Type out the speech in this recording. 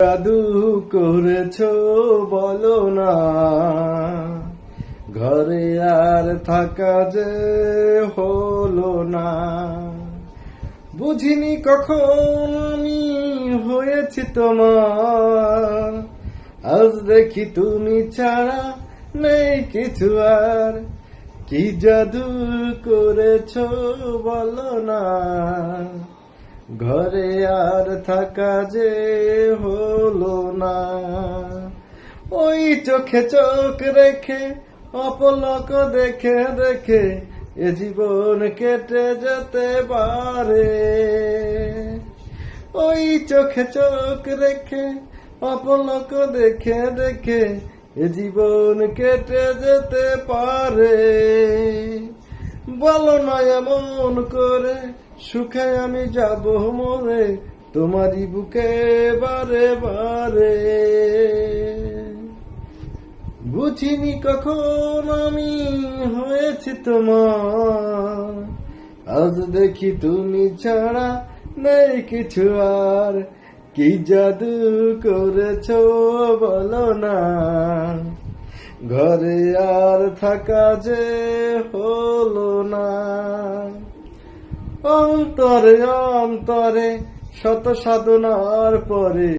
জাদু করেছো বলো না, ঘরে আর থাকা যে হলো না। বুঝিনি কখন আমি হয়েছি তোমার, আজ দেখি তুমি ছাড়া নেই কিছু আর। কি জাদু করেছো বলো না, ঘরে আর থাকা যে হলো না। ওই চোখে চোখ রেখে অপলক দেখে দেখে এ জীবন কেটে যেতে পারে। ওই চোখে চোখ রেখে অপলক দেখে দেখে এ জীবন কেটে যেতে পারে। বলো না এমন করে সুখে আমি যাব মরে, তোমারই বুকে বারে বারে। বুঝিনি কখন আমি হয়েছি তোমার, আজ দেখি তুমি ছাড়া নেই কিছু আর। কি জাদু করেছো বলো না, ঘরে আর থাকা যে হলো না। অন্তরে অন্তরে শত সাধনার পরে